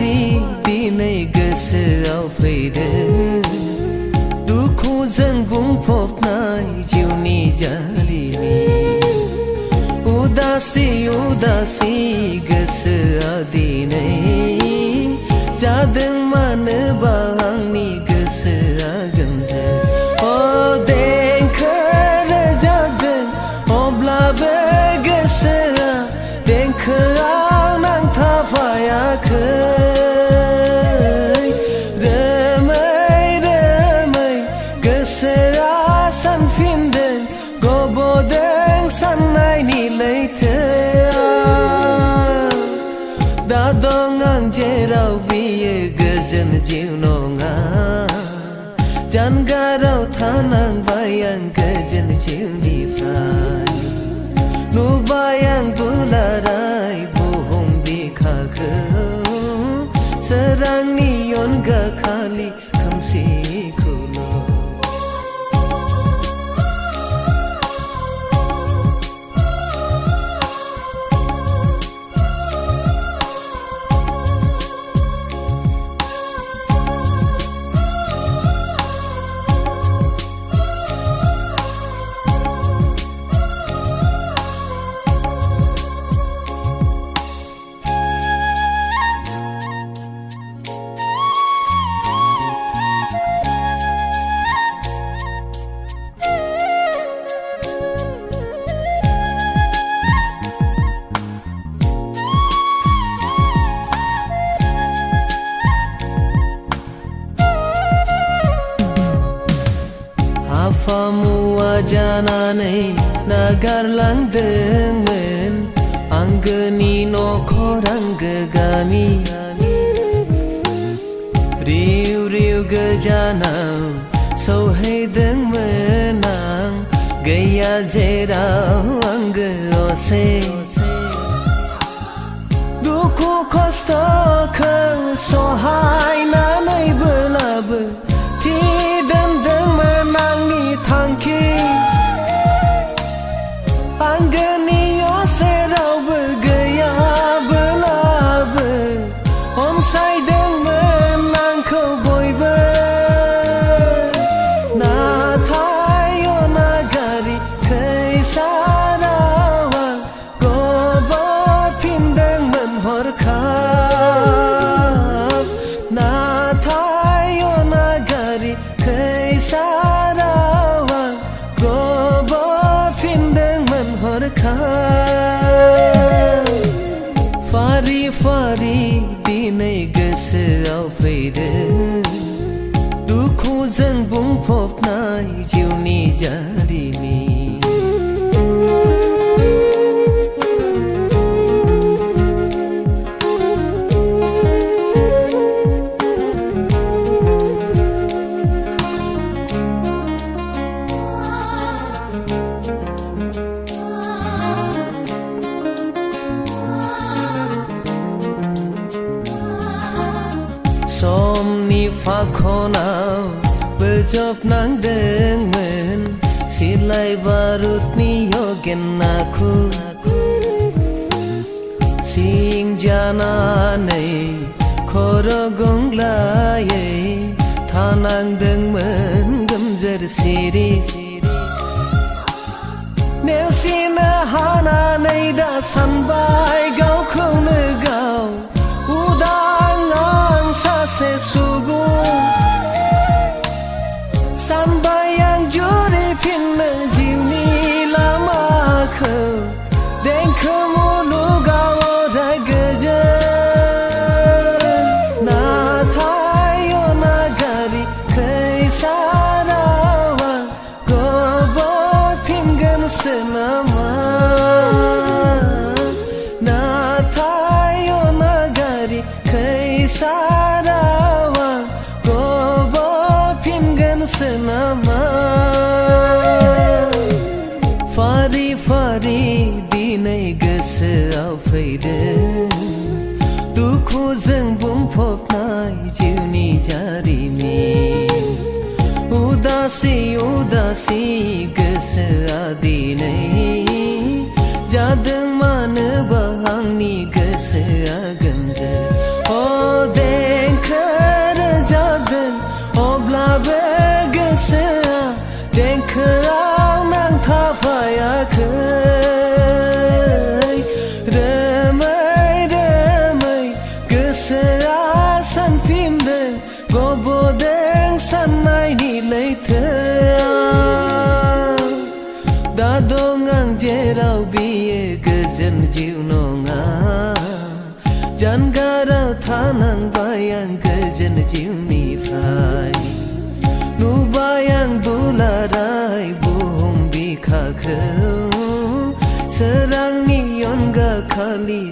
फारि दिनै गोसोआव फैदों दुखुजों बुंफबनाय जिउनि जारिमिन उदासि उदासि गोसोआ दिनै जादों मानोबा आंनि गोसोआ गोमजोर देंखो रोजाबदों अब्लाबो गोसोआ देंखोआव नांथाफायाखै रोमै रोमै गोसोआ सानफिनदों गब'दों साननायनि लैथोआव दा दं आं जेराव बियो गोजोन जिउ नङा जानगाराव थानांबाय आं गोजोन जिउनिफ्राय नुबाय आं दुलाराय बुहुम बिखाखौ सोरांनि अनगा खालि खोमसिखौल' मुवा जानानै नागारलांदोंमोन आंगोनि न'खर आंगो गामि रिउ रिउ गोजानाव सौहैदोंमोन आं गैया जेराव आंगो असे दुखु खस्थ'खौ सहायनानैब्लाबो दोनदोंमोन आंनि थांखि आंगोनि सेरावबो गैयाब्लाबो अनसायदोंमोन आंखौ बयबो नाथाय अनागारि खैसाराव आं गब'फिनदोंमोन हरखाब नाथाय अनागारि खैसाराव आं गब'फिनदोंमोन हरखाब फारि फारि दिनै गोसोआव फैदों दुखुजों बुंफबनाय जिउनि जारिमिन समनि फाखनाव बोजबनांदोंमोन सिलाइ बारुदनि अगेन आखु सिं जानानै खर' गंग्लायै थानांदोंमोन गोमजोर सिरि नेवसिनो हानानै दा सानबाय गावखौनो गाव उदां आं सासे सुबुं सानबाय आं जुरिफिननो जिउनि लामाखौ देंखो मुलुगाव अराय गोजोन नाथाय अनागारि खैसाराव आं गब'फिनगोनसो नामा नाथाय अनागारि खैसाराव आं गब'फिनगोनसो नामा फारि फारि दिनै गोसोआव फैदों दुखुजों बुंफबनाय जिउनि जारिमिन उदासि उदासि गोसोआ दिनै जादों मानोबा आंनि गोसोआ गोमजोर गोसोआ देंखोआव नांथाफायाखै रोमै रोमै गोसोआ सानफिनदों गब'दों साननायनि लैथोआव दा दं आं जेराव बियो गोजोन जिउ नङा जानगाराव थानांबाय आं गोजोन जिउनिफ्राय नुबाय आं दुलाराय बुहुम बिखाखौ सोरांनि अनगा खालि